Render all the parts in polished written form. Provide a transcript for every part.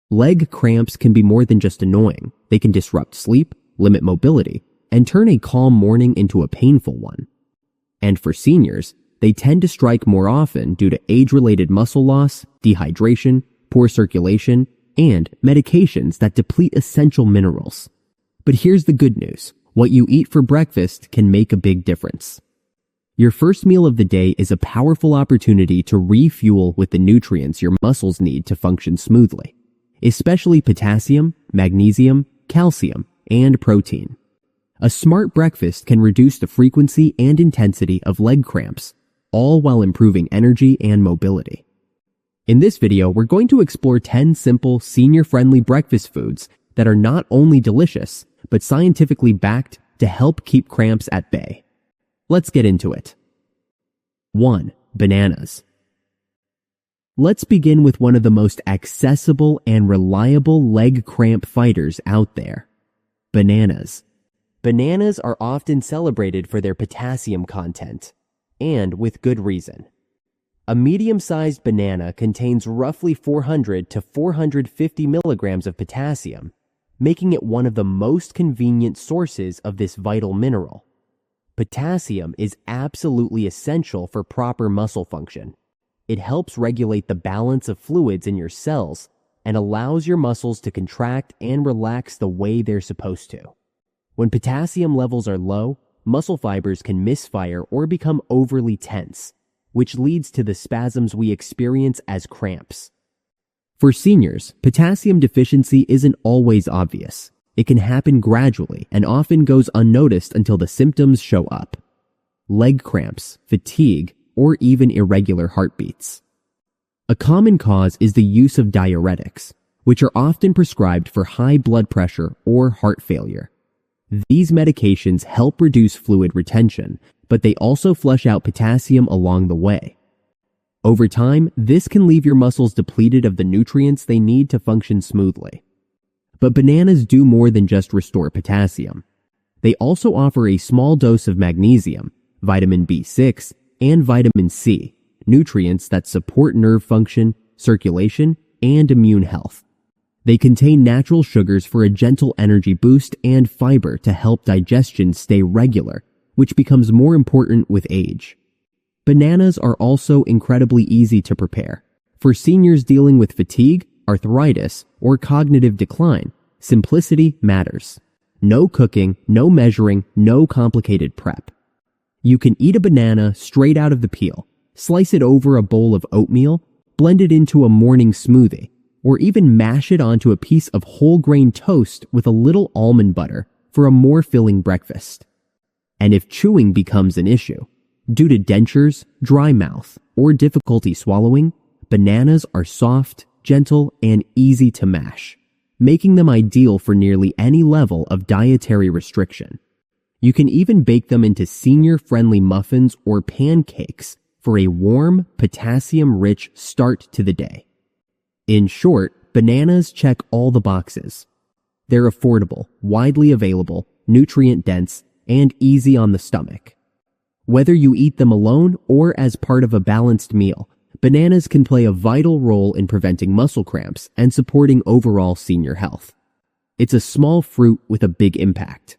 Leg cramps can be more than just annoying. They can disrupt sleep, limit mobility, and turn a calm morning into a painful one. And for seniors, they tend to strike more often due to age-related muscle loss, dehydration, poor circulation, and medications that deplete essential minerals. But here's the good news. What you eat for breakfast can make a big difference. Your first meal of the day is a powerful opportunity to refuel with the nutrients your muscles need to function smoothly, especially potassium, magnesium, calcium, and protein. A smart breakfast can reduce the frequency and intensity of leg cramps, all while improving energy and mobility. In this video, we're going to explore 10 simple, senior-friendly breakfast foods that are not only delicious, but scientifically backed to help keep cramps at bay. Let's get into it. 1. Bananas. Let's begin with one of the most accessible and reliable leg cramp fighters out there. Bananas. Bananas are often celebrated for their potassium content, and with good reason. A medium-sized banana contains roughly 400 to 450 milligrams of potassium, making it one of the most convenient sources of this vital mineral. Potassium is absolutely essential for proper muscle function. It helps regulate the balance of fluids in your cells and allows your muscles to contract and relax the way they're supposed to. When potassium levels are low, muscle fibers can misfire or become overly tense, which leads to the spasms we experience as cramps. For seniors, potassium deficiency isn't always obvious. It can happen gradually and often goes unnoticed until the symptoms show up. Leg cramps, fatigue, or even irregular heartbeats. A common cause is the use of diuretics, which are often prescribed for high blood pressure or heart failure. These medications help reduce fluid retention, but they also flush out potassium along the way. Over time, this can leave your muscles depleted of the nutrients they need to function smoothly. But bananas do more than just restore potassium. They also offer a small dose of magnesium, vitamin B6, and vitamin C, nutrients that support nerve function, circulation, and immune health. They contain natural sugars for a gentle energy boost and fiber to help digestion stay regular, which becomes more important with age. Bananas are also incredibly easy to prepare. For seniors dealing with fatigue, arthritis, or cognitive decline, simplicity matters. No cooking, no measuring, no complicated prep. You can eat a banana straight out of the peel, slice it over a bowl of oatmeal, blend it into a morning smoothie, or even mash it onto a piece of whole grain toast with a little almond butter for a more filling breakfast. And if chewing becomes an issue, due to dentures, dry mouth, or difficulty swallowing, bananas are soft, gentle, and easy to mash, making them ideal for nearly any level of dietary restriction. You can even bake them into senior-friendly muffins or pancakes for a warm, potassium-rich start to the day. In short, bananas check all the boxes. They're affordable, widely available, nutrient-dense, and easy on the stomach. Whether you eat them alone or as part of a balanced meal, bananas can play a vital role in preventing muscle cramps and supporting overall senior health. It's a small fruit with a big impact.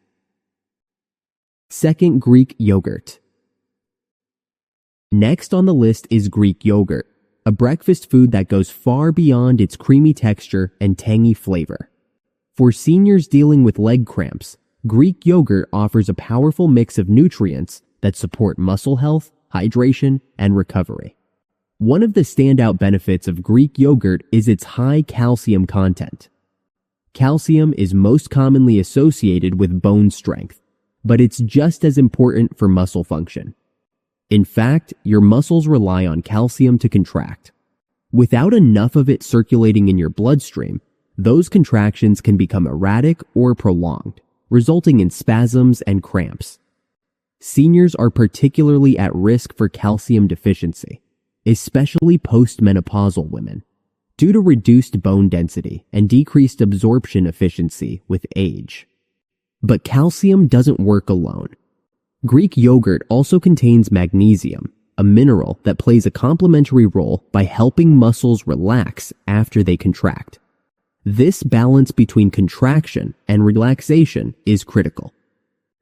2. Greek yogurt. Next on the list is Greek yogurt, a breakfast food that goes far beyond its creamy texture and tangy flavor. For seniors dealing with leg cramps, Greek yogurt offers a powerful mix of nutrients that support muscle health, hydration, and recovery. One of the standout benefits of Greek yogurt is its high calcium content. Calcium is most commonly associated with bone strength, but it's just as important for muscle function. In fact, your muscles rely on calcium to contract. Without enough of it circulating in your bloodstream, those contractions can become erratic or prolonged, resulting in spasms and cramps. Seniors are particularly at risk for calcium deficiency, especially postmenopausal women, due to reduced bone density and decreased absorption efficiency with age. But calcium doesn't work alone. Greek yogurt also contains magnesium, a mineral that plays a complementary role by helping muscles relax after they contract. This balance between contraction and relaxation is critical.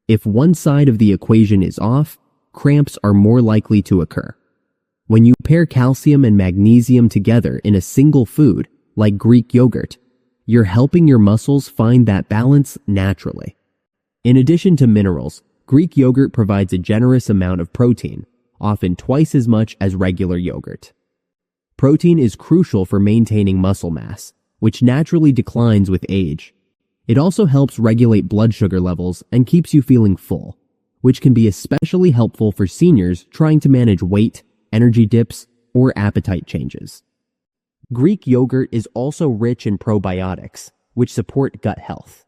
If one side of the equation is off, cramps are more likely to occur. When you pair calcium and magnesium together in a single food, like Greek yogurt, you're helping your muscles find that balance naturally. In addition to minerals, Greek yogurt provides a generous amount of protein, often twice as much as regular yogurt. Protein is crucial for maintaining muscle mass, which naturally declines with age. It also helps regulate blood sugar levels and keeps you feeling full, which can be especially helpful for seniors trying to manage weight, energy dips, or appetite changes. Greek yogurt is also rich in probiotics, which support gut health.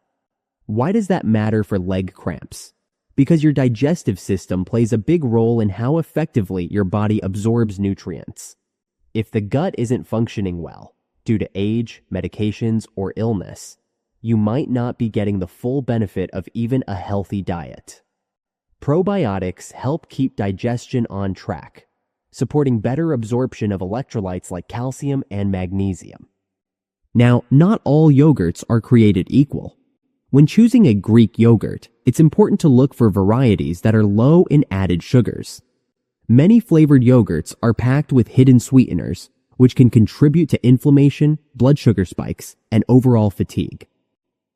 Why does that matter for leg cramps? Because your digestive system plays a big role in how effectively your body absorbs nutrients. If the gut isn't functioning well, due to age, medications, or illness, you might not be getting the full benefit of even a healthy diet. Probiotics help keep digestion on track, supporting better absorption of electrolytes like calcium and magnesium. Now, not all yogurts are created equal. When choosing a Greek yogurt, it's important to look for varieties that are low in added sugars. Many flavored yogurts are packed with hidden sweeteners, which can contribute to inflammation, blood sugar spikes, and overall fatigue.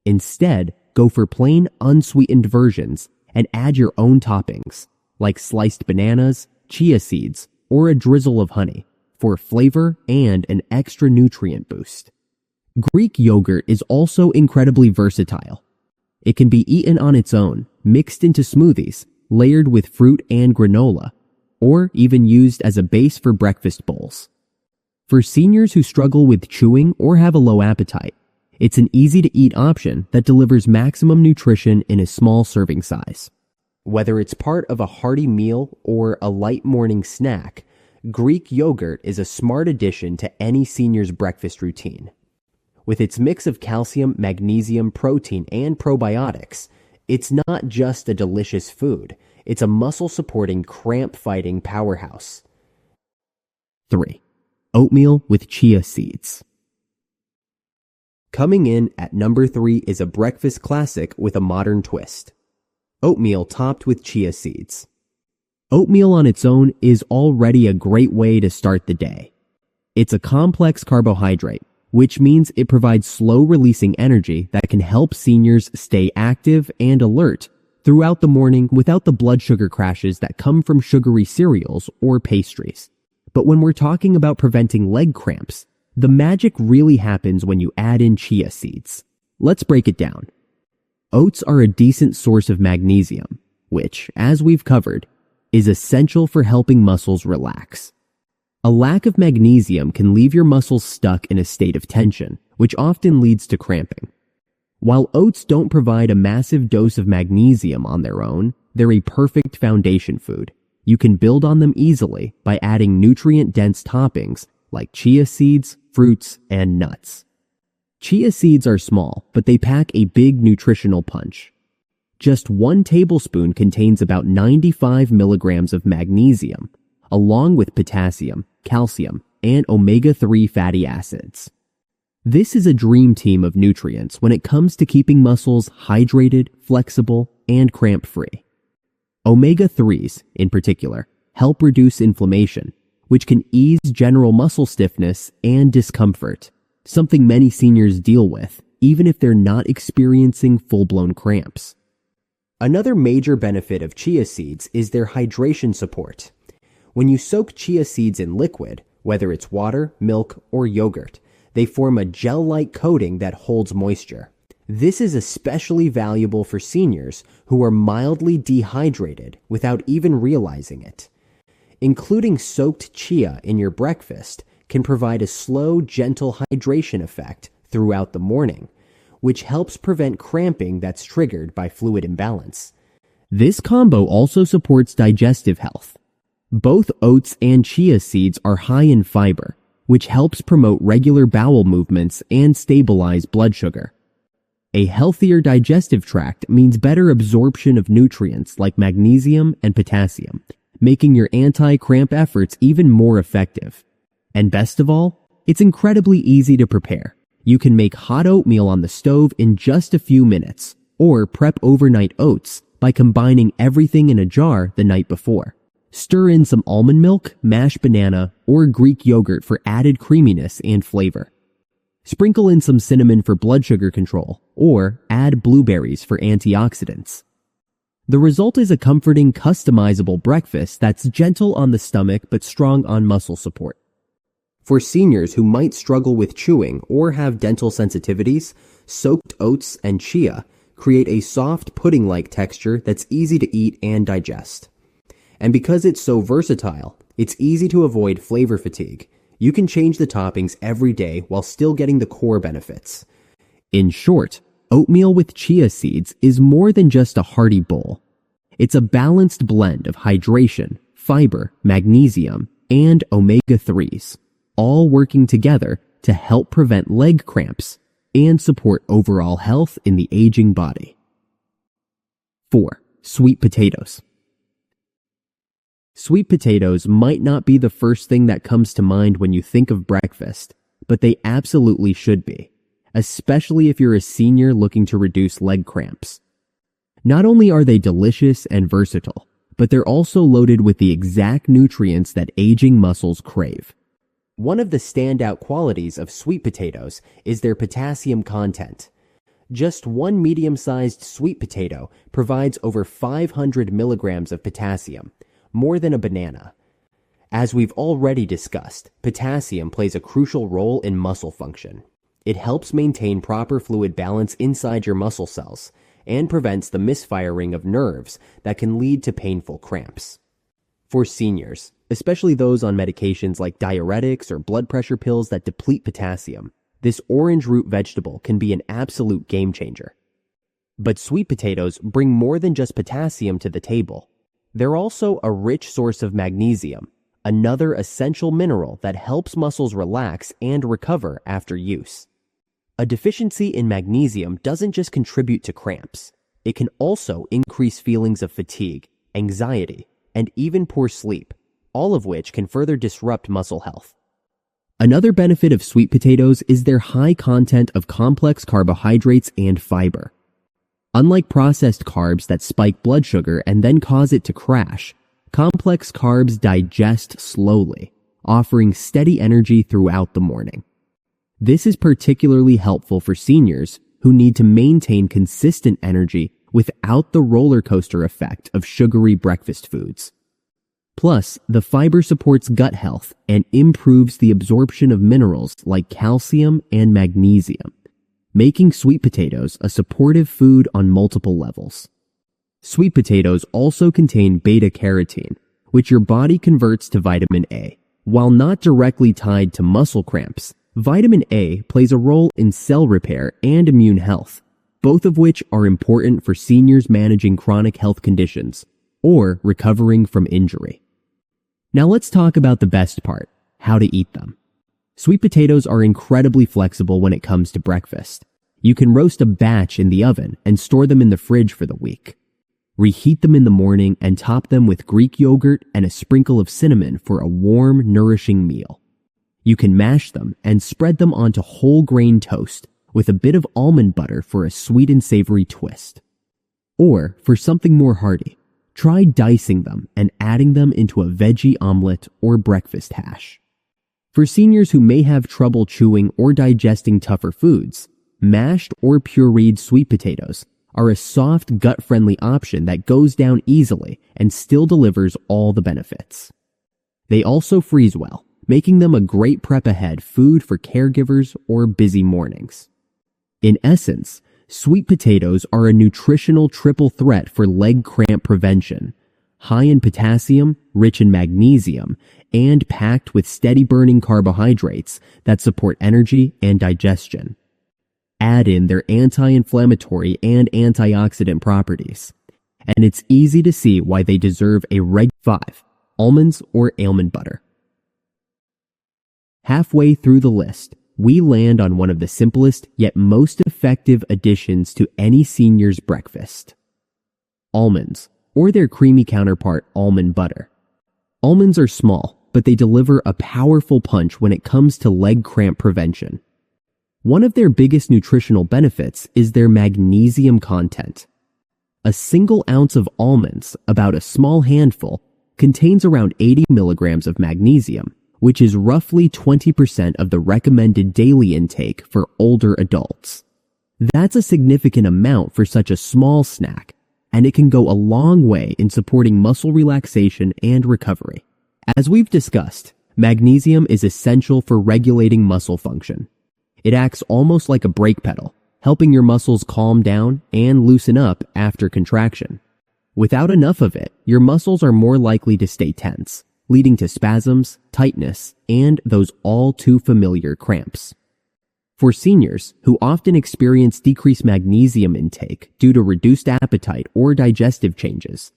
Instead, go for plain, unsweetened versions and add your own toppings, like sliced bananas, chia seeds, or a drizzle of honey, for flavor and an extra nutrient boost. Greek yogurt is also incredibly versatile. It can be eaten on its own, mixed into smoothies, layered with fruit and granola, or even used as a base for breakfast bowls. For seniors who struggle with chewing or have a low appetite, it's an easy-to-eat option that delivers maximum nutrition in a small serving size. Whether it's part of a hearty meal or a light morning snack, Greek yogurt is a smart addition to any senior's breakfast routine. With its mix of calcium, magnesium, protein, and probiotics, it's not just a delicious food, it's a muscle-supporting, cramp-fighting powerhouse. 3. Oatmeal with chia seeds. Coming in at number 3 is a breakfast classic with a modern twist. Oatmeal topped with chia seeds. Oatmeal on its own is already a great way to start the day. It's a complex carbohydrate, which means it provides slow-releasing energy that can help seniors stay active and alert throughout the morning without the blood sugar crashes that come from sugary cereals or pastries. But when we're talking about preventing leg cramps, the magic really happens when you add in chia seeds. Let's break it down. Oats are a decent source of magnesium, which, as we've covered, is essential for helping muscles relax. A lack of magnesium can leave your muscles stuck in a state of tension, which often leads to cramping. While oats don't provide a massive dose of magnesium on their own, they're a perfect foundation food. You can build on them easily by adding nutrient-dense toppings like chia seeds, fruits, and nuts. Chia seeds are small, but they pack a big nutritional punch. Just 1 tablespoon contains about 95 milligrams of magnesium, along with potassium, calcium, and omega-3 fatty acids. This is a dream team of nutrients when it comes to keeping muscles hydrated, flexible, and cramp-free. Omega-3s, in particular, help reduce inflammation, which can ease general muscle stiffness and discomfort, something many seniors deal with, even if they're not experiencing full-blown cramps. Another major benefit of chia seeds is their hydration support. When you soak chia seeds in liquid, whether it's water, milk, or yogurt, they form a gel-like coating that holds moisture. This is especially valuable for seniors who are mildly dehydrated without even realizing it. Including soaked chia in your breakfast can provide a slow, gentle hydration effect throughout the morning, which helps prevent cramping that's triggered by fluid imbalance. This combo also supports digestive health. Both oats and chia seeds are high in fiber, which helps promote regular bowel movements and stabilize blood sugar. A healthier digestive tract means better absorption of nutrients like magnesium and potassium, making your anti-cramp efforts even more effective. And best of all, it's incredibly easy to prepare. You can make hot oatmeal on the stove in just a few minutes, or prep overnight oats by combining everything in a jar the night before. Stir in some almond milk, mashed banana, or Greek yogurt for added creaminess and flavor. Sprinkle in some cinnamon for blood sugar control, or add blueberries for antioxidants. The result is a comforting, customizable breakfast that's gentle on the stomach but strong on muscle support. For seniors who might struggle with chewing or have dental sensitivities, soaked oats and chia create a soft pudding-like texture that's easy to eat and digest. And because it's so versatile, it's easy to avoid flavor fatigue. You can change the toppings every day while still getting the core benefits. In short, oatmeal with chia seeds is more than just a hearty bowl. It's a balanced blend of hydration, fiber, magnesium, and omega-3s, all working together to help prevent leg cramps and support overall health in the aging body. 4. Sweet potatoes. Sweet potatoes might not be the first thing that comes to mind when you think of breakfast, but they absolutely should be, especially if you're a senior looking to reduce leg cramps. Not only are they delicious and versatile, but they're also loaded with the exact nutrients that aging muscles crave. One of the standout qualities of sweet potatoes is their potassium content. Just one medium-sized sweet potato provides over 500 milligrams of potassium, more than a banana. As we've already discussed, potassium plays a crucial role in muscle function. It helps maintain proper fluid balance inside your muscle cells and prevents the misfiring of nerves that can lead to painful cramps. For seniors, especially those on medications like diuretics or blood pressure pills that deplete potassium, this orange root vegetable can be an absolute game changer. But sweet potatoes bring more than just potassium to the table. They're also a rich source of magnesium, another essential mineral that helps muscles relax and recover after use. A deficiency in magnesium doesn't just contribute to cramps. It can also increase feelings of fatigue, anxiety, and even poor sleep, all of which can further disrupt muscle health. Another benefit of sweet potatoes is their high content of complex carbohydrates and fiber. Unlike processed carbs that spike blood sugar and then cause it to crash, complex carbs digest slowly, offering steady energy throughout the morning. This is particularly helpful for seniors who need to maintain consistent energy without the roller coaster effect of sugary breakfast foods. Plus, the fiber supports gut health and improves the absorption of minerals like calcium and magnesium, making sweet potatoes a supportive food on multiple levels. Sweet potatoes also contain beta-carotene, which your body converts to vitamin A. While not directly tied to muscle cramps, vitamin A plays a role in cell repair and immune health, both of which are important for seniors managing chronic health conditions or recovering from injury. Now let's talk about the best part, how to eat them. Sweet potatoes are incredibly flexible when it comes to breakfast. You can roast a batch in the oven and store them in the fridge for the week. Reheat them in the morning and top them with Greek yogurt and a sprinkle of cinnamon for a warm, nourishing meal. You can mash them and spread them onto whole grain toast with a bit of almond butter for a sweet and savory twist. Or, for something more hearty, try dicing them and adding them into a veggie omelet or breakfast hash. For seniors who may have trouble chewing or digesting tougher foods, mashed or pureed sweet potatoes are a soft, gut-friendly option that goes down easily and still delivers all the benefits. They also freeze well, making them a great prep-ahead food for caregivers or busy mornings. In essence, sweet potatoes are a nutritional triple threat for leg cramp prevention, high in potassium, rich in magnesium, and packed with steady-burning carbohydrates that support energy and digestion. Add in their anti-inflammatory and antioxidant properties, and it's easy to see why they deserve a reg 5, almonds or almond butter. Halfway through the list, we land on one of the simplest yet most effective additions to any senior's breakfast: almonds, or their creamy counterpart, almond butter. Almonds are small, but they deliver a powerful punch when it comes to leg cramp prevention. One of their biggest nutritional benefits is their magnesium content. A single ounce of almonds, about a small handful, contains around 80 milligrams of magnesium, which is roughly 20% of the recommended daily intake for older adults. That's a significant amount for such a small snack, and it can go a long way in supporting muscle relaxation and recovery. As we've discussed, magnesium is essential for regulating muscle function. It acts almost like a brake pedal, helping your muscles calm down and loosen up after contraction. Without enough of it, your muscles are more likely to stay tense, leading to spasms, tightness, and those all too familiar cramps. For seniors who often experience decreased magnesium intake due to reduced appetite or digestive changes,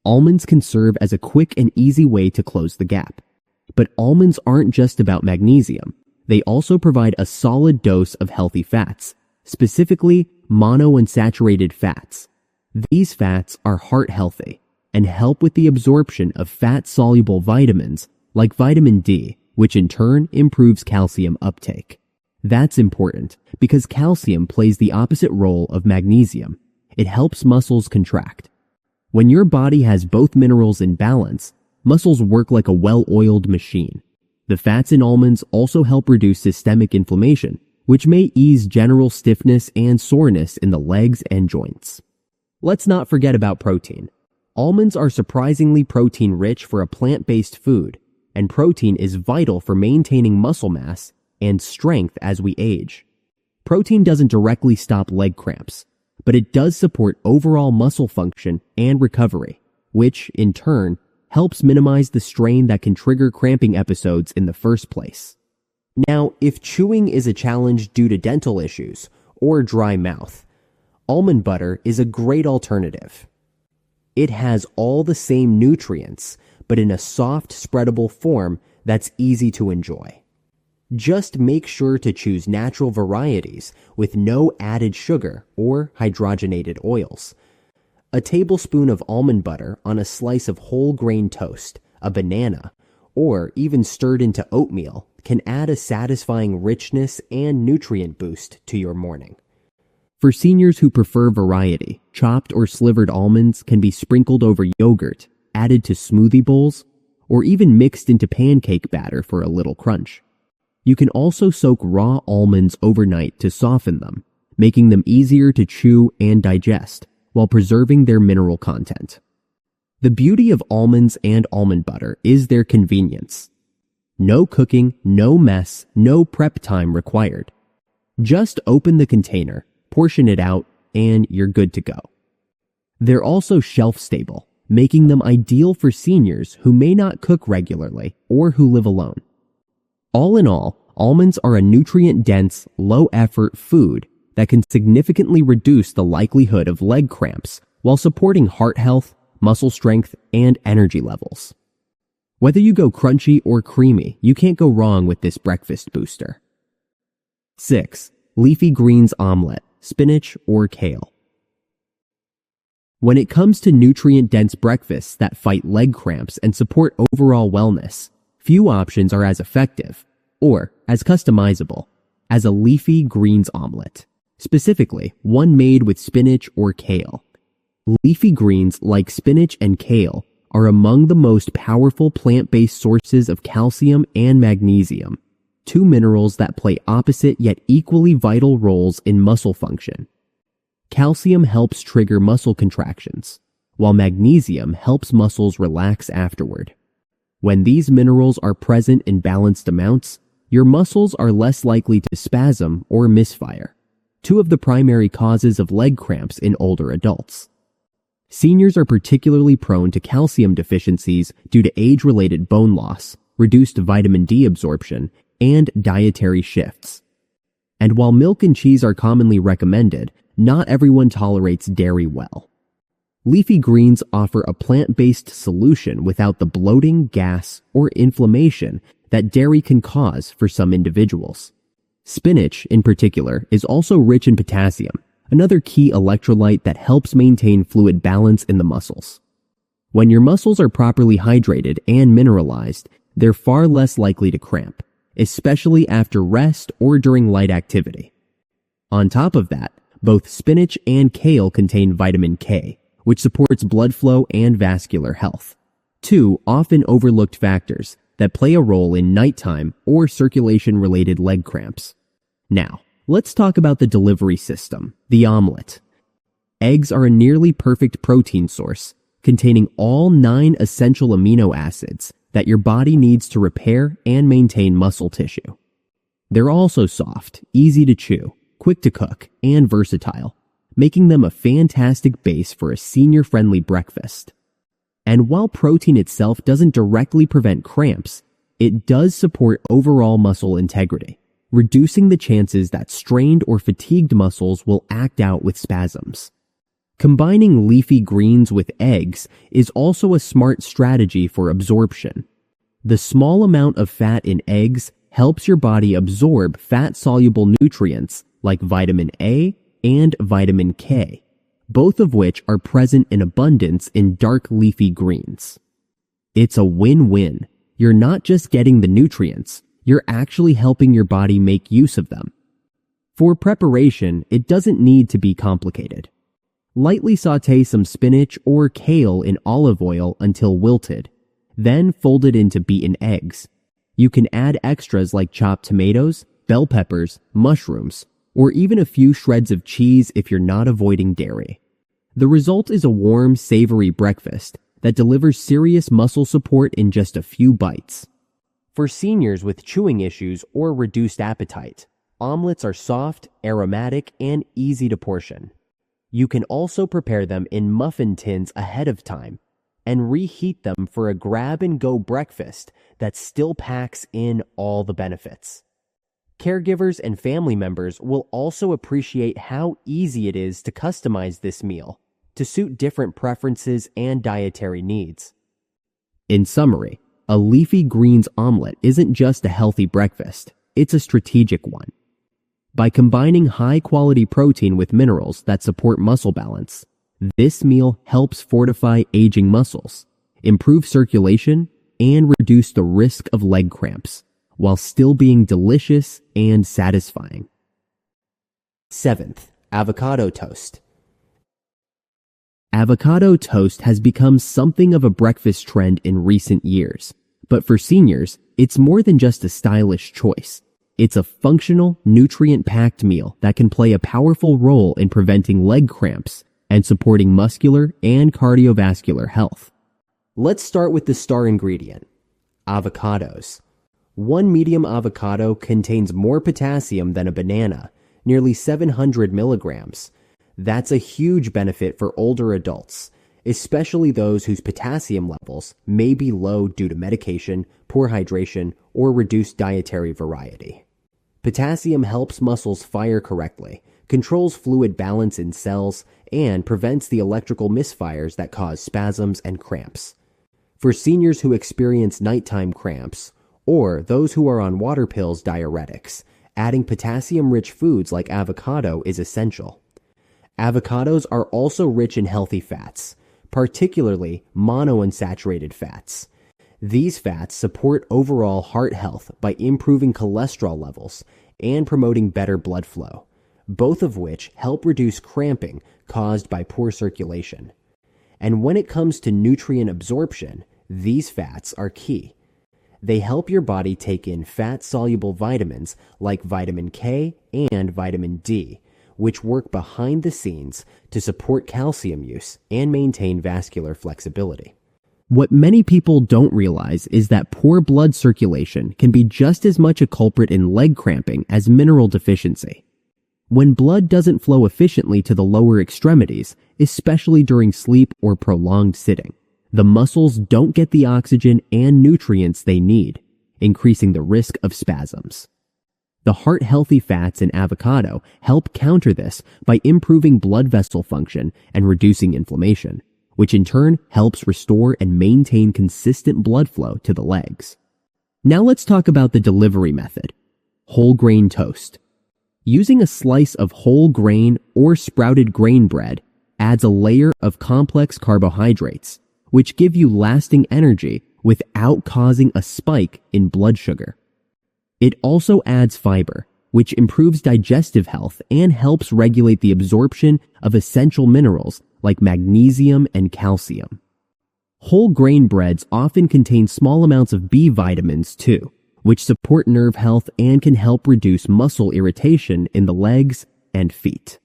almonds can serve as a quick and easy way to close the gap. But almonds aren't just about magnesium. They also provide a solid dose of healthy fats, specifically monounsaturated fats. These fats are heart healthy and help with the absorption of fat-soluble vitamins like vitamin D, which in turn improves calcium uptake. That's important because calcium plays the opposite role of magnesium. It helps muscles contract. When your body has both minerals in balance, muscles work like a well-oiled machine. The fats in almonds also help reduce systemic inflammation, which may ease general stiffness and soreness in the legs and joints. Let's not forget about protein. Almonds are surprisingly protein-rich for a plant-based food, and protein is vital for maintaining muscle mass and strength as we age. Protein doesn't directly stop leg cramps, but it does support overall muscle function and recovery, which, in turn, helps minimize the strain that can trigger cramping episodes in the first place. Now, if chewing is a challenge due to dental issues or dry mouth, almond butter is a great alternative. It has all the same nutrients, but in a soft, spreadable form that's easy to enjoy. Just make sure to choose natural varieties with no added sugar or hydrogenated oils. A tablespoon of almond butter on a slice of whole grain toast, a banana, or even stirred into oatmeal can add a satisfying richness and nutrient boost to your morning. For seniors who prefer variety, chopped or slivered almonds can be sprinkled over yogurt, added to smoothie bowls, or even mixed into pancake batter for a little crunch. You can also soak raw almonds overnight to soften them, making them easier to chew and digest, while preserving their mineral content. The beauty of almonds and almond butter is their convenience. No cooking, no mess, no prep time required. Just open the container, portion it out, and you're good to go. They're also shelf-stable, making them ideal for seniors who may not cook regularly or who live alone. All in all, almonds are a nutrient-dense, low-effort food that can significantly reduce the likelihood of leg cramps while supporting heart health, muscle strength, and energy levels. Whether you go crunchy or creamy, you can't go wrong with this breakfast booster. 6. Leafy greens omelet, spinach or kale. When it comes to nutrient-dense breakfasts that fight leg cramps and support overall wellness, few options are as effective, or as customizable, as a leafy greens omelet, specifically one made with spinach or kale. Leafy greens like spinach and kale are among the most powerful plant-based sources of calcium and magnesium, two minerals that play opposite yet equally vital roles in muscle function. Calcium helps trigger muscle contractions, while magnesium helps muscles relax afterward. When these minerals are present in balanced amounts, your muscles are less likely to spasm or misfire, two of the primary causes of leg cramps in older adults. Seniors are particularly prone to calcium deficiencies due to age-related bone loss, reduced vitamin D absorption, and dietary shifts. And while milk and cheese are commonly recommended, not everyone tolerates dairy well. Leafy greens offer a plant-based solution without the bloating, gas, or inflammation that dairy can cause for some individuals. Spinach, in particular, is also rich in potassium, another key electrolyte that helps maintain fluid balance in the muscles. When your muscles are properly hydrated and mineralized, they're far less likely to cramp, especially after rest or during light activity. On top of that, both spinach and kale contain vitamin K, which supports blood flow and vascular health. Two often overlooked factors that play a role in nighttime or circulation-related leg cramps. Now, let's talk about the delivery system, the omelet. Eggs are a nearly perfect protein source, containing all 9 essential amino acids that your body needs to repair and maintain muscle tissue. They're also soft, easy to chew, quick to cook, and versatile, making them a fantastic base for a senior-friendly breakfast. And while protein itself doesn't directly prevent cramps, it does support overall muscle integrity, reducing the chances that strained or fatigued muscles will act out with spasms. Combining leafy greens with eggs is also a smart strategy for absorption. The small amount of fat in eggs helps your body absorb fat-soluble nutrients like vitamin A and vitamin K, both of which are present in abundance in dark leafy greens. It's a win-win. You're not just getting the nutrients, you're actually helping your body make use of them. For preparation, it doesn't need to be complicated. Lightly sauté some spinach or kale in olive oil until wilted, then fold it into beaten eggs. You can add extras like chopped tomatoes, bell peppers, mushrooms, or even a few shreds of cheese if you're not avoiding dairy. The result is a warm, savory breakfast that delivers serious muscle support in just a few bites. For seniors with chewing issues or reduced appetite, omelets are soft, aromatic, and easy to portion. You can also prepare them in muffin tins ahead of time and reheat them for a grab-and-go breakfast that still packs in all the benefits. Caregivers and family members will also appreciate how easy it is to customize this meal to suit different preferences and dietary needs. In summary, a leafy greens omelet isn't just a healthy breakfast, it's a strategic one. By combining high-quality protein with minerals that support muscle balance, this meal helps fortify aging muscles, improve circulation, and reduce the risk of leg cramps, while still being delicious and satisfying. 7th, avocado toast. Avocado toast has become something of a breakfast trend in recent years, but for seniors, it's more than just a stylish choice. It's a functional, nutrient-packed meal that can play a powerful role in preventing leg cramps and supporting muscular and cardiovascular health. Let's start with the star ingredient, avocados. One medium avocado contains more potassium than a banana, nearly 700 milligrams. That's a huge benefit for older adults, especially those whose potassium levels may be low due to medication, poor hydration, or reduced dietary variety. Potassium helps muscles fire correctly, controls fluid balance in cells, and prevents the electrical misfires that cause spasms and cramps. For seniors who experience nighttime cramps, or those who are on water pills diuretics, adding potassium-rich foods like avocado is essential. Avocados are also rich in healthy fats, particularly monounsaturated fats. These fats support overall heart health by improving cholesterol levels and promoting better blood flow, both of which help reduce cramping caused by poor circulation. And when it comes to nutrient absorption, these fats are key. They help your body take in fat-soluble vitamins like vitamin K and vitamin D, which work behind the scenes to support calcium use and maintain vascular flexibility. What many people don't realize is that poor blood circulation can be just as much a culprit in leg cramping as mineral deficiency. When blood doesn't flow efficiently to the lower extremities, especially during sleep or prolonged sitting, the muscles don't get the oxygen and nutrients they need, increasing the risk of spasms. The heart-healthy fats in avocado help counter this by improving blood vessel function and reducing inflammation, which in turn helps restore and maintain consistent blood flow to the legs. Now let's talk about the delivery method, whole grain toast. Using a slice of whole grain or sprouted grain bread adds a layer of complex carbohydrates, which give you lasting energy without causing a spike in blood sugar. It also adds fiber, which improves digestive health and helps regulate the absorption of essential minerals like magnesium and calcium. Whole grain breads often contain small amounts of B vitamins too, which support nerve health and can help reduce muscle irritation in the legs and feet.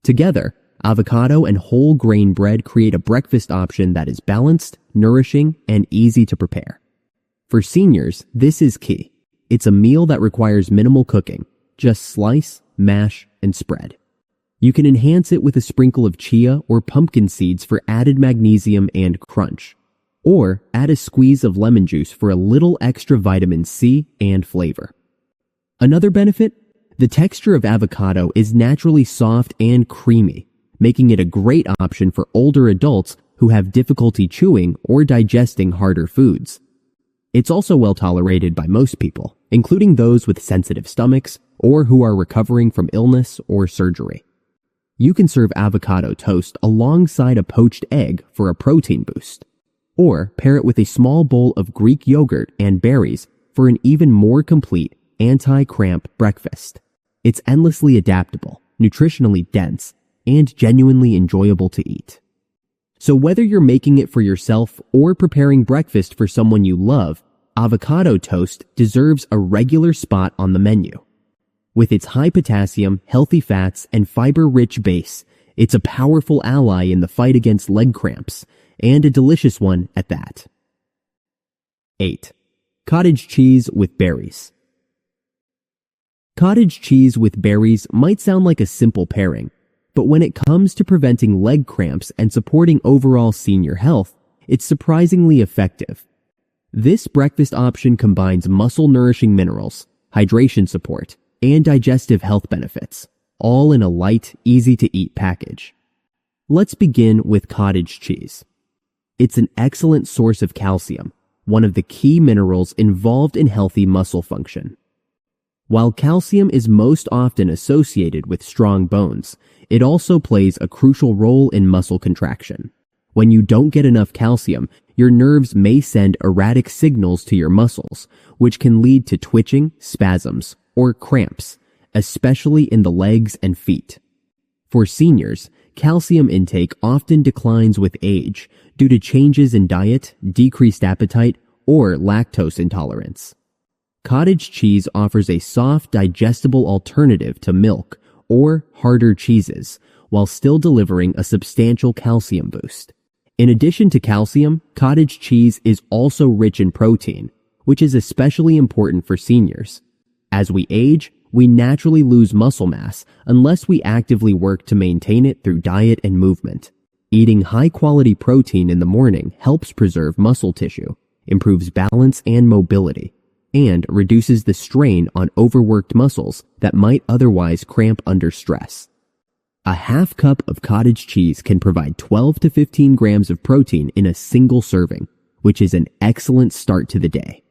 Together, avocado and whole grain bread create a breakfast option that is balanced, nourishing, and easy to prepare. For seniors, this is key. It's a meal that requires minimal cooking. Just slice, mash, and spread. You can enhance it with a sprinkle of chia or pumpkin seeds for added magnesium and crunch. Or add a squeeze of lemon juice for a little extra vitamin C and flavor. Another benefit? The texture of avocado is naturally soft and creamy, making it a great option for older adults who have difficulty chewing or digesting harder foods. It's also well tolerated by most people, including those with sensitive stomachs or who are recovering from illness or surgery. You can serve avocado toast alongside a poached egg for a protein boost, or pair it with a small bowl of Greek yogurt and berries for an even more complete anti-cramp breakfast. It's endlessly adaptable, nutritionally dense, and genuinely enjoyable to eat. So whether you're making it for yourself or preparing breakfast for someone you love, avocado toast deserves a regular spot on the menu. With its high potassium, healthy fats, and fiber-rich base, it's a powerful ally in the fight against leg cramps, and a delicious one at that. 8. Cottage cheese with berries. Cottage cheese with berries might sound like a simple pairing, but when it comes to preventing leg cramps and supporting overall senior health, it's surprisingly effective. This breakfast option combines muscle-nourishing minerals, hydration support, and digestive health benefits, all in a light, easy-to-eat package. Let's begin with cottage cheese. It's an excellent source of calcium, one of the key minerals involved in healthy muscle function. While calcium is most often associated with strong bones, it also plays a crucial role in muscle contraction. When you don't get enough calcium, your nerves may send erratic signals to your muscles, which can lead to twitching, spasms, or cramps, especially in the legs and feet. For seniors, calcium intake often declines with age due to changes in diet, decreased appetite, or lactose intolerance. Cottage cheese offers a soft, digestible alternative to milk or harder cheeses, while still delivering a substantial calcium boost. In addition to calcium, cottage cheese is also rich in protein, which is especially important for seniors. As we age, we naturally lose muscle mass unless we actively work to maintain it through diet and movement. Eating high-quality protein in the morning helps preserve muscle tissue, improves balance and mobility, and reduces the strain on overworked muscles that might otherwise cramp under stress. A half cup of cottage cheese can provide 12 to 15 grams of protein in a single serving, which is an excellent start to the day.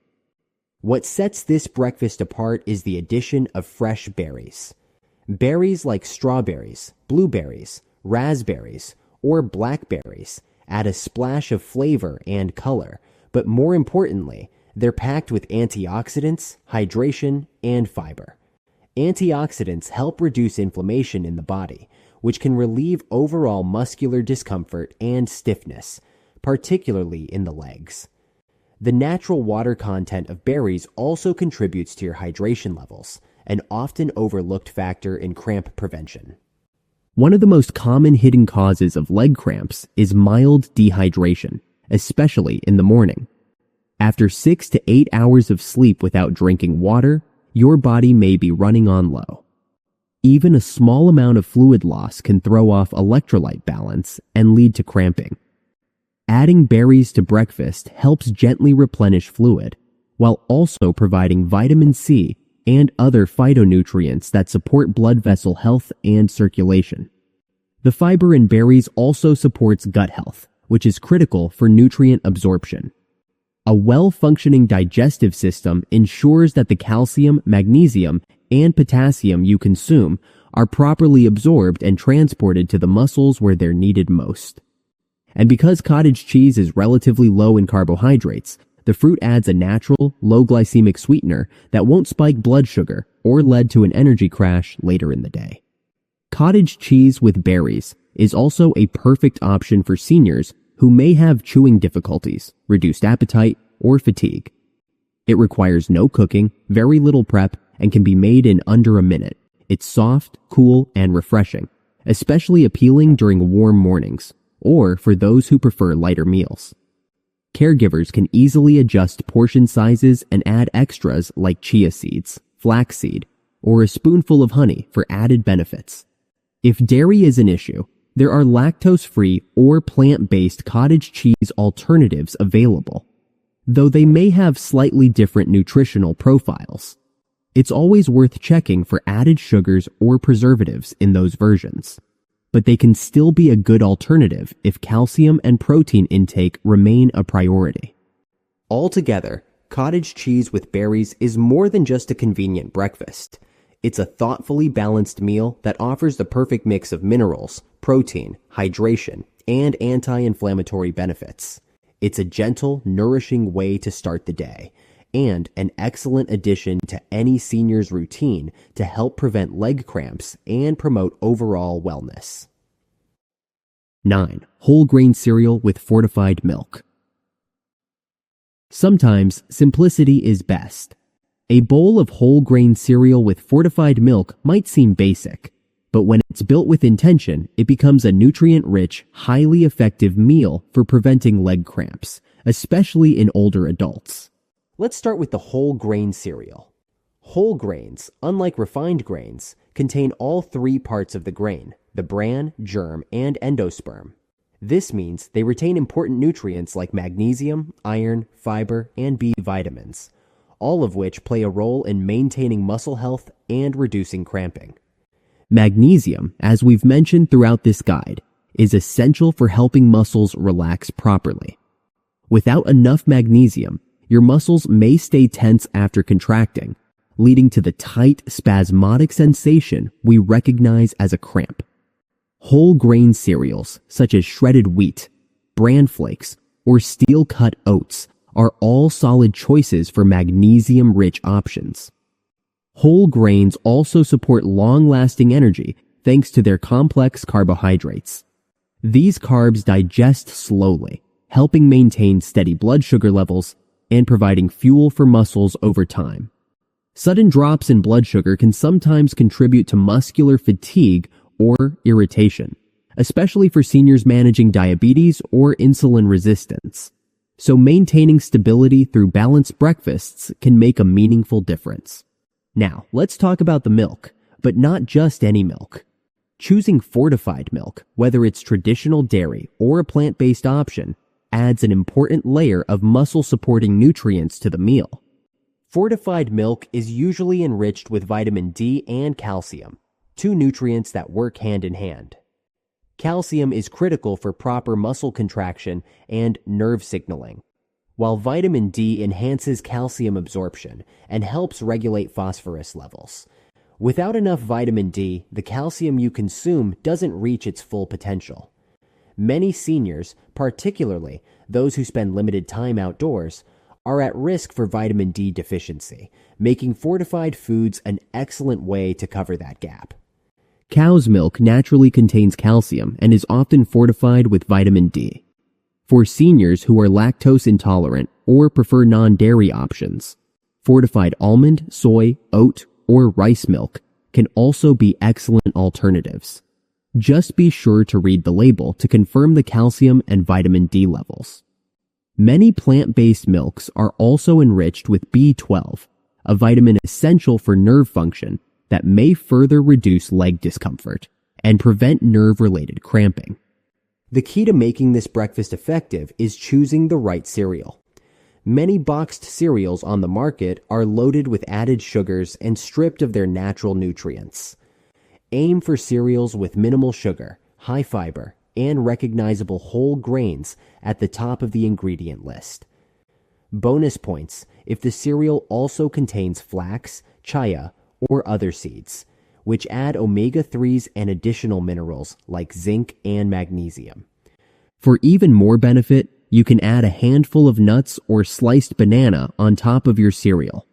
What sets this breakfast apart is the addition of fresh berries. Berries like strawberries, blueberries, raspberries, or blackberries add a splash of flavor and color, but more importantly, they're packed with antioxidants, hydration, and fiber. Antioxidants help reduce inflammation in the body, which can relieve overall muscular discomfort and stiffness, particularly in the legs. The natural water content of berries also contributes to your hydration levels, an often overlooked factor in cramp prevention. One of the most common hidden causes of leg cramps is mild dehydration, especially in the morning. After 6 to 8 hours of sleep without drinking water, your body may be running on low. Even a small amount of fluid loss can throw off electrolyte balance and lead to cramping. Adding berries to breakfast helps gently replenish fluid, while also providing vitamin C and other phytonutrients that support blood vessel health and circulation. The fiber in berries also supports gut health, which is critical for nutrient absorption. A well-functioning digestive system ensures that the calcium, magnesium, and potassium you consume are properly absorbed and transported to the muscles where they're needed most. And because cottage cheese is relatively low in carbohydrates, The fruit adds a natural, low glycemic sweetener that won't spike blood sugar or lead to an energy crash later in the day. Cottage cheese with berries is also a perfect option for seniors who may have chewing difficulties, reduced appetite, or fatigue. It requires no cooking, very little prep, and can be made in under a minute. It's soft, cool, and refreshing, especially appealing during warm mornings, or for those who prefer lighter meals. Caregivers can easily adjust portion sizes and add extras like chia seeds, flaxseed, or a spoonful of honey for added benefits. If dairy is an issue, there are lactose-free or plant-based cottage cheese alternatives available, though they may have slightly different nutritional profiles. It's always worth checking for added sugars or preservatives in those versions, but they can still be a good alternative if calcium and protein intake remain a priority. Altogether, cottage cheese with berries is more than just a convenient breakfast. It's a thoughtfully balanced meal that offers the perfect mix of minerals, protein, hydration, and anti-inflammatory benefits. It's a gentle, nourishing way to start the day, and an excellent addition to any senior's routine to help prevent leg cramps and promote overall wellness. 9. Whole grain cereal with fortified milk. Sometimes simplicity is best. A bowl of whole grain cereal with fortified milk might seem basic, but when it's built with intention, it becomes a nutrient-rich, highly effective meal for preventing leg cramps, especially in older adults. Let's start with the whole grain cereal. Whole grains, unlike refined grains, contain all three parts of the grain: the bran, germ, and endosperm. This means they retain important nutrients like magnesium, iron, fiber, and B vitamins, all of which play a role in maintaining muscle health and reducing cramping. Magnesium, as we've mentioned throughout this guide, is essential for helping muscles relax properly. Without enough magnesium, your muscles may stay tense after contracting, leading to the tight, spasmodic sensation we recognize as a cramp. Whole grain cereals, such as shredded wheat, bran flakes, or steel-cut oats, are all solid choices for magnesium-rich options. Whole grains also support long-lasting energy thanks to their complex carbohydrates. These carbs digest slowly, helping maintain steady blood sugar levels and providing fuel for muscles over time. Sudden drops in blood sugar can sometimes contribute to muscular fatigue or irritation, especially for seniors managing diabetes or insulin resistance. So maintaining stability through balanced breakfasts can make a meaningful difference. Now, let's talk about the milk, but not just any milk. Choosing fortified milk, whether it's traditional dairy or a plant-based option, adds an important layer of muscle-supporting nutrients to the meal. Fortified milk is usually enriched with vitamin D and calcium, two nutrients that work hand in hand. Calcium is critical for proper muscle contraction and nerve signaling, while vitamin D enhances calcium absorption and helps regulate phosphorus levels. Without enough vitamin D, the calcium you consume doesn't reach its full potential. Many seniors, particularly those who spend limited time outdoors, are at risk for vitamin D deficiency, making fortified foods an excellent way to cover that gap. Cow's milk naturally contains calcium and is often fortified with vitamin D. For seniors who are lactose intolerant or prefer non-dairy options, fortified almond, soy, oat, or rice milk can also be excellent alternatives. Just be sure to read the label to confirm the calcium and vitamin D levels. Many plant-based milks are also enriched with B12, a vitamin essential for nerve function that may further reduce leg discomfort and prevent nerve-related cramping. The key to making this breakfast effective is choosing the right cereal. Many boxed cereals on the market are loaded with added sugars and stripped of their natural nutrients. Aim for cereals with minimal sugar, high fiber, and recognizable whole grains at the top of the ingredient list. Bonus points if the cereal also contains flax, chia, or other seeds, which add omega-3s and additional minerals like zinc and magnesium. For even more benefit, you can add a handful of nuts or sliced banana on top of your cereal.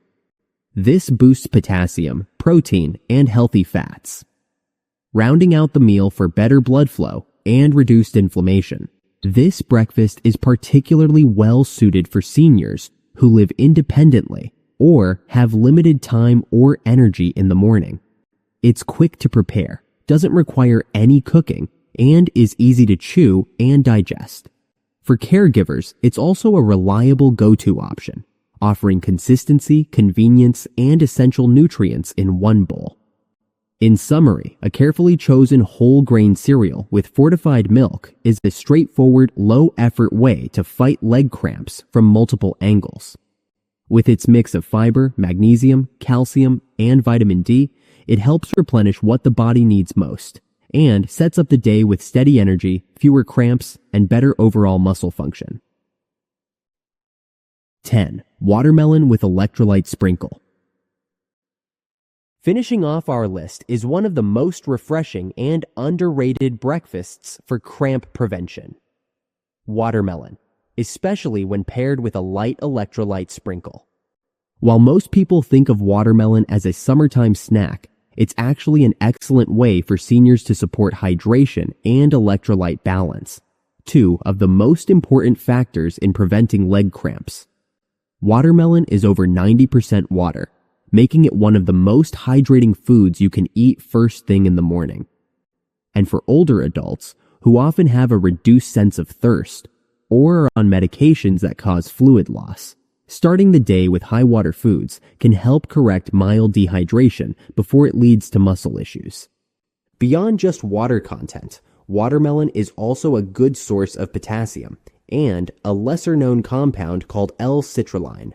This boosts potassium, protein, and healthy fats, rounding out the meal for better blood flow and reduced inflammation. This breakfast is particularly well suited for seniors who live independently or have limited time or energy in the morning. It's quick to prepare, doesn't require any cooking, and is easy to chew and digest. For caregivers, it's also a reliable go-to option, offering consistency, convenience, and essential nutrients in one bowl. In summary, a carefully chosen whole grain cereal with fortified milk is a straightforward, low-effort way to fight leg cramps from multiple angles. With its mix of fiber, magnesium, calcium, and vitamin D, it helps replenish what the body needs most and sets up the day with steady energy, fewer cramps, and better overall muscle function. 10. Watermelon with electrolyte sprinkle. Finishing off our list is one of the most refreshing and underrated breakfasts for cramp prevention. Watermelon, especially when paired with a light electrolyte sprinkle. While most people think of watermelon as a summertime snack, it's actually an excellent way for seniors to support hydration and electrolyte balance, two of the most important factors in preventing leg cramps. Watermelon is over 90% water, making it one of the most hydrating foods you can eat first thing in the morning. And for older adults who often have a reduced sense of thirst or are on medications that cause fluid loss, starting the day with high water foods can help correct mild dehydration before it leads to muscle issues. Beyond just water content, watermelon is also a good source of potassium and a lesser-known compound called L-citrulline.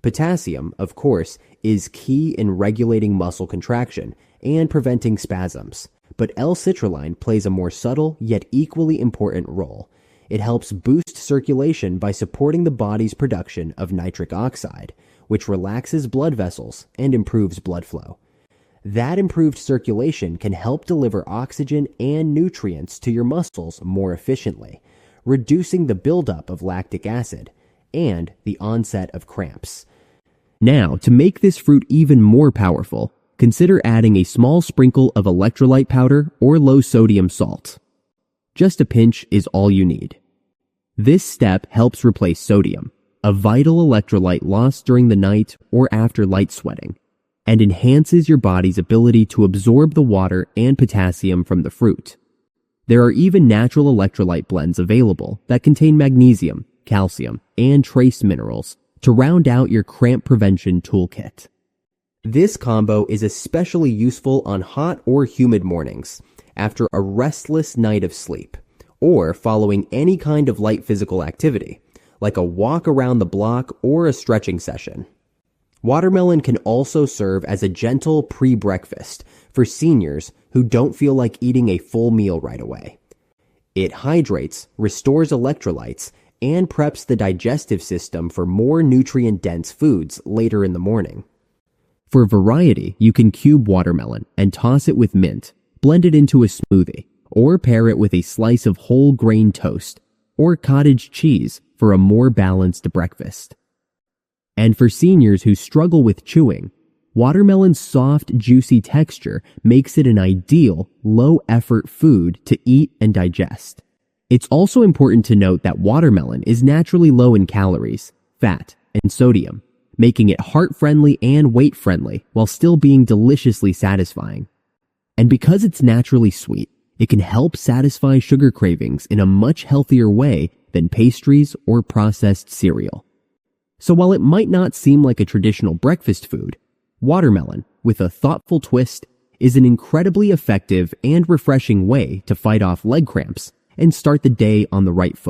Potassium, of course, is key in regulating muscle contraction and preventing spasms, but L-citrulline plays a more subtle yet equally important role. It helps boost circulation by supporting the body's production of nitric oxide, which relaxes blood vessels and improves blood flow. That improved circulation can help deliver oxygen and nutrients to your muscles more efficiently, reducing the buildup of lactic acid and the onset of cramps. Now, to make this fruit even more powerful, consider adding a small sprinkle of electrolyte powder or low-sodium salt. Just a pinch is all you need. This step helps replace sodium, a vital electrolyte lost during the night or after light sweating, and enhances your body's ability to absorb the water and potassium from the fruit. There are even natural electrolyte blends available that contain magnesium, calcium, and trace minerals to round out your cramp prevention toolkit. This combo is especially useful on hot or humid mornings, after a restless night of sleep, or following any kind of light physical activity, like a walk around the block or a stretching session. Watermelon can also serve as a gentle pre-breakfast for seniors who don't feel like eating a full meal right away. It hydrates, restores electrolytes, and preps the digestive system for more nutrient-dense foods later in the morning. For variety, you can cube watermelon and toss it with mint, blend it into a smoothie, or pair it with a slice of whole grain toast or cottage cheese for a more balanced breakfast. And for seniors who struggle with chewing, watermelon's soft, juicy texture makes it an ideal, low-effort food to eat and digest. It's also important to note that watermelon is naturally low in calories, fat, and sodium, making it heart-friendly and weight-friendly while still being deliciously satisfying. And because it's naturally sweet, it can help satisfy sugar cravings in a much healthier way than pastries or processed cereal. So while it might not seem like a traditional breakfast food, watermelon, with a thoughtful twist, is an incredibly effective and refreshing way to fight off leg cramps and start the day on the right foot.